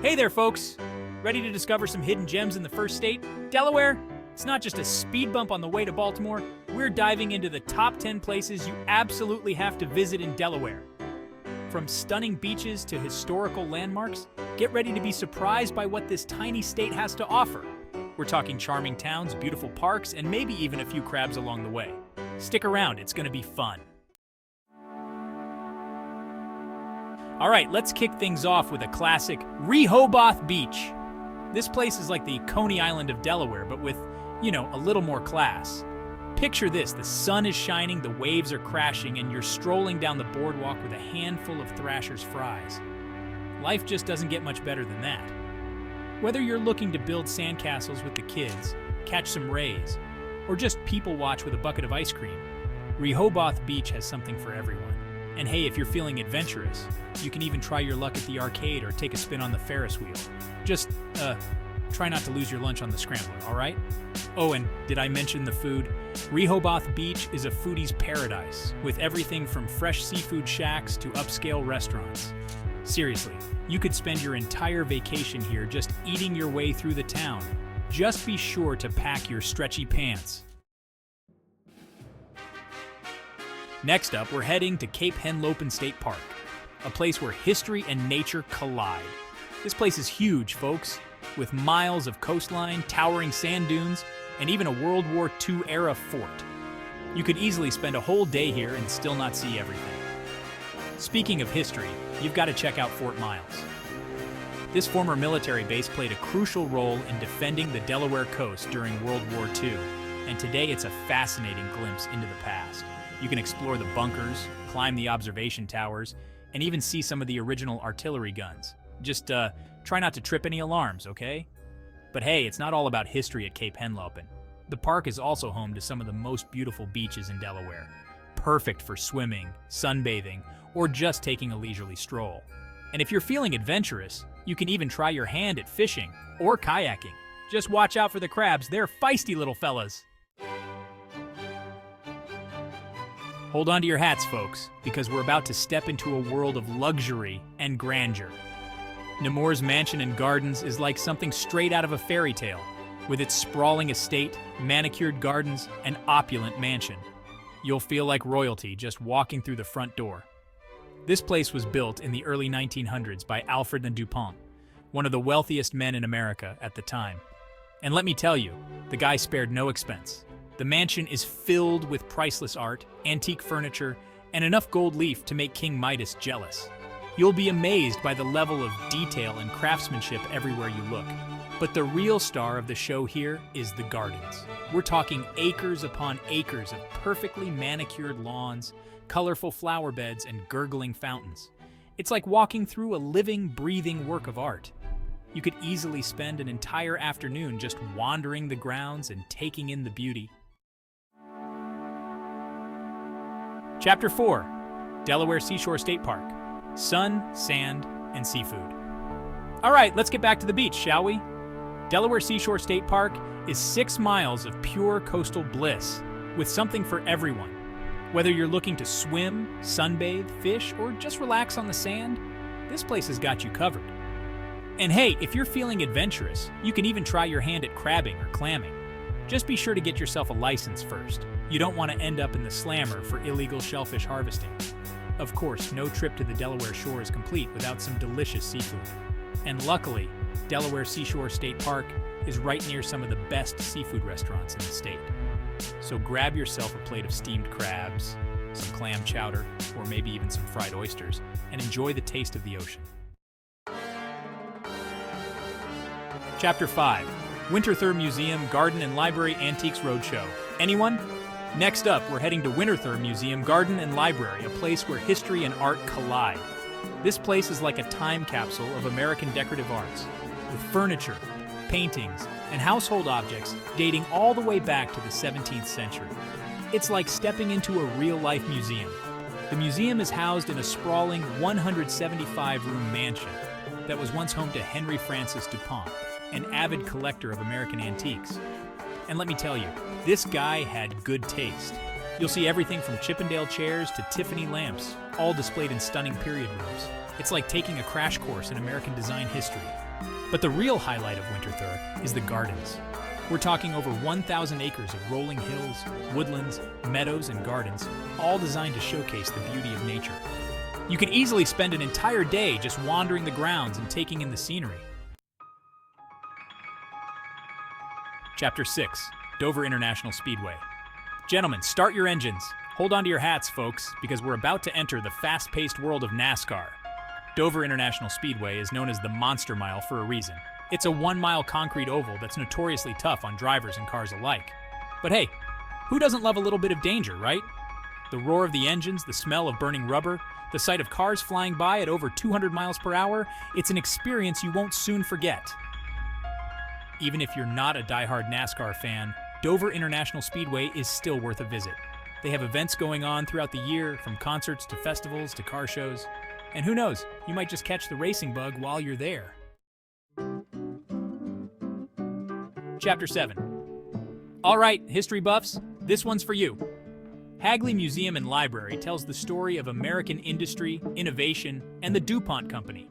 Hey there, folks! Ready to discover some hidden gems in the first state, Delaware? It's not just a speed bump on the way to Baltimore. We're diving into the top 10 places you absolutely have to visit in Delaware. From stunning beaches to historical landmarks, get ready to be surprised by what this tiny state has to offer. We're talking charming towns, beautiful parks, and maybe even a few crabs along the way. Stick around, it's going to be fun. All right, let's kick things off with a classic, Rehoboth Beach. This place is like the Coney Island of Delaware, but with, a little more class. Picture this, the sun is shining, the waves are crashing, and you're strolling down the boardwalk with a handful of Thrasher's fries. Life just doesn't get much better than that. Whether you're looking to build sandcastles with the kids, catch some rays, or just people watch with a bucket of ice cream, Rehoboth Beach has something for everyone. And hey, if you're feeling adventurous, you can even try your luck at the arcade or take a spin on the Ferris wheel. Just, try not to lose your lunch on the scrambler, all right? Oh, and did I mention the food? Rehoboth Beach is a foodie's paradise, with everything from fresh seafood shacks to upscale restaurants. Seriously, you could spend your entire vacation here just eating your way through the town. Just be sure to pack your stretchy pants. Next up, we're heading to Cape Henlopen State Park, a place where history and nature collide. This place is huge, folks, with miles of coastline, towering sand dunes, and even a World War II-era fort. You could easily spend a whole day here and still not see everything. Speaking of history, you've got to check out Fort Miles. This former military base played a crucial role in defending the Delaware coast during World War II, and today it's a fascinating glimpse into the past. You can explore the bunkers, climb the observation towers, and even see some of the original artillery guns. Just try not to trip any alarms, okay? But hey, it's not all about history at Cape Henlopen. The park is also home to some of the most beautiful beaches in Delaware, perfect for swimming, sunbathing, or just taking a leisurely stroll. And if you're feeling adventurous, you can even try your hand at fishing or kayaking. Just watch out for the crabs, they're feisty little fellas. Hold on to your hats, folks, because we're about to step into a world of luxury and grandeur. Nemours Mansion and Gardens is like something straight out of a fairy tale, with its sprawling estate, manicured gardens, and opulent mansion. You'll feel like royalty just walking through the front door. This place was built in the early 1900s by Alfred and Dupont, one of the wealthiest men in America at the time. And let me tell you, the guy spared no expense. The mansion is filled with priceless art, antique furniture, and enough gold leaf to make King Midas jealous. You'll be amazed by the level of detail and craftsmanship everywhere you look. But the real star of the show here is the gardens. We're talking acres upon acres of perfectly manicured lawns, colorful flower beds, and gurgling fountains. It's like walking through a living, breathing work of art. You could easily spend an entire afternoon just wandering the grounds and taking in the beauty. Chapter 4, Delaware Seashore State Park. Sun, sand, and seafood. All right, let's get back to the beach, shall we? Delaware Seashore State Park is 6 miles of pure coastal bliss, with something for everyone. Whether you're looking to swim, sunbathe, fish, or just relax on the sand, this place has got you covered. And hey, if you're feeling adventurous, you can even try your hand at crabbing or clamming. Just be sure to get yourself a license first. You don't want to end up in the slammer for illegal shellfish harvesting. Of course, no trip to the Delaware shore is complete without some delicious seafood. And luckily, Delaware Seashore State Park is right near some of the best seafood restaurants in the state. So grab yourself a plate of steamed crabs, some clam chowder, or maybe even some fried oysters, and enjoy the taste of the ocean. Chapter 5, Winterthur Museum Garden and Library Antiques Roadshow. Anyone? Next up, we're heading to Winterthur Museum Garden and Library, a place where history and art collide. This place is like a time capsule of American decorative arts, with furniture, paintings, and household objects dating all the way back to the 17th century. It's like stepping into a real-life museum. The museum is housed in a sprawling 175-room mansion that was once home to Henry Francis DuPont, an avid collector of American antiques. And let me tell you, this guy had good taste. You'll see everything from Chippendale chairs to Tiffany lamps, all displayed in stunning period rooms. It's like taking a crash course in American design history. But the real highlight of Winterthur is the gardens. We're talking over 1,000 acres of rolling hills, woodlands, meadows, and gardens, all designed to showcase the beauty of nature. You could easily spend an entire day just wandering the grounds and taking in the scenery. Chapter 6, Dover International Speedway. Gentlemen, start your engines. Hold on to your hats, folks, because we're about to enter the fast-paced world of NASCAR. Dover International Speedway is known as the Monster Mile for a reason. It's a 1-mile concrete oval that's notoriously tough on drivers and cars alike. But hey, who doesn't love a little bit of danger, right? The roar of the engines, the smell of burning rubber, the sight of cars flying by at over 200 miles per hour, it's an experience you won't soon forget. Even if you're not a diehard NASCAR fan, Dover International Speedway is still worth a visit. They have events going on throughout the year, from concerts to festivals to car shows. And who knows, you might just catch the racing bug while you're there. Chapter 7. All right, history buffs, this one's for you. Hagley Museum and Library tells the story of American industry, innovation, and the DuPont Company.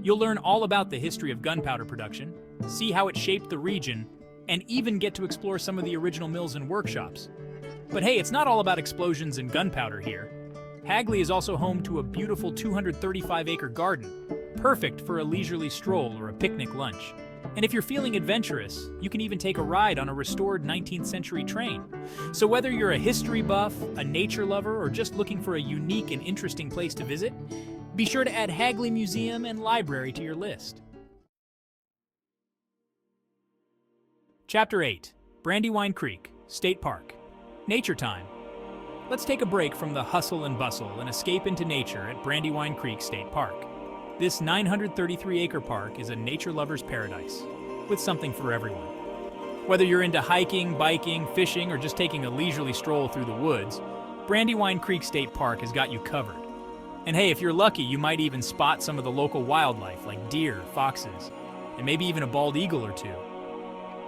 You'll learn all about the history of gunpowder production, see how it shaped the region, and even get to explore some of the original mills and workshops. But hey, it's not all about explosions and gunpowder here. Hagley is also home to a beautiful 235-acre garden, perfect for a leisurely stroll or a picnic lunch. And if you're feeling adventurous, you can even take a ride on a restored 19th century train. So whether you're a history buff, a nature lover, or just looking for a unique and interesting place to visit, be sure to add Hagley Museum and Library to your list. Chapter 8, Brandywine Creek State Park. Nature time. Let's take a break from the hustle and bustle and escape into nature at Brandywine Creek State Park. This 933-acre park is a nature lover's paradise, with something for everyone. Whether you're into hiking, biking, fishing, or just taking a leisurely stroll through the woods, Brandywine Creek State Park has got you covered. And hey, if you're lucky, you might even spot some of the local wildlife like deer, foxes, and maybe even a bald eagle or two.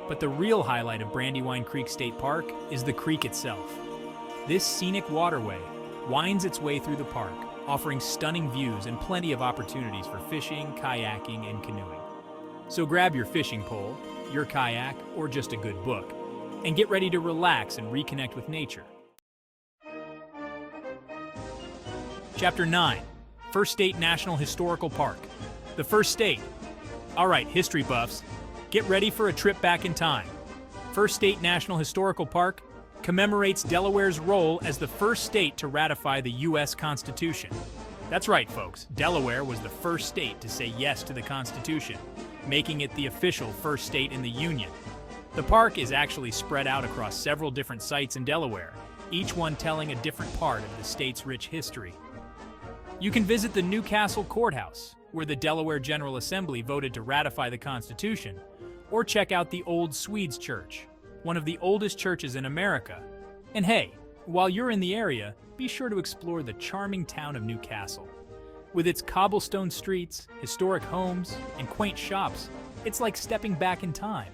But the real highlight of Brandywine Creek State Park is the creek itself. This scenic waterway winds its way through the park, offering stunning views and plenty of opportunities for fishing, kayaking, and canoeing. So grab your fishing pole, your kayak, or just a good book, and get ready to relax and reconnect with nature. Chapter 9, First State National Historical Park. The First State. All right, history buffs, get ready for a trip back in time. First State National Historical Park commemorates Delaware's role as the first state to ratify the U.S. Constitution. That's right, folks. Delaware was the first state to say yes to the Constitution, making it the official first state in the Union. The park is actually spread out across several different sites in Delaware, each one telling a different part of the state's rich history. You can visit the Newcastle Courthouse, where the Delaware General Assembly voted to ratify the Constitution, or check out the Old Swedes Church, one of the oldest churches in America. And hey, while you're in the area, be sure to explore the charming town of Newcastle. With its cobblestone streets, historic homes, and quaint shops, it's like stepping back in time.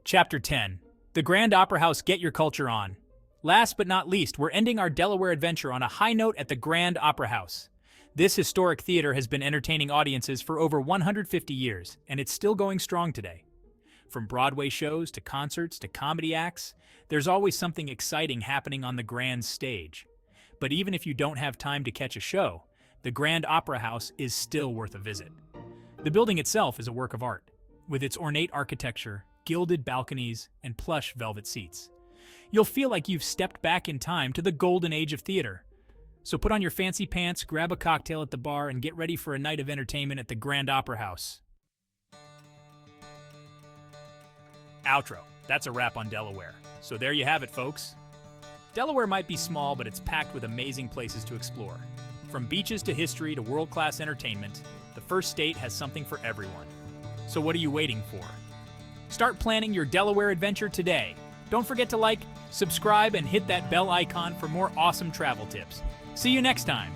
Chapter 10, The Grand Opera House. Get your culture on. Last but not least, we're ending our Delaware adventure on a high note at the Grand Opera House. This historic theater has been entertaining audiences for over 150 years, and it's still going strong today. From Broadway shows to concerts to comedy acts, there's always something exciting happening on the grand stage. But even if you don't have time to catch a show, the Grand Opera House is still worth a visit. The building itself is a work of art, with its ornate architecture, gilded balconies, and plush velvet seats. You'll feel like you've stepped back in time to the golden age of theater. So put on your fancy pants, grab a cocktail at the bar, and get ready for a night of entertainment at the Grand Opera House. Outro. That's a wrap on Delaware. So there you have it, folks. Delaware might be small, but it's packed with amazing places to explore. From beaches to history to world-class entertainment, the First State has something for everyone. So what are you waiting for? Start planning your Delaware adventure today. Don't forget to like, subscribe, and hit that bell icon for more awesome travel tips. See you next time.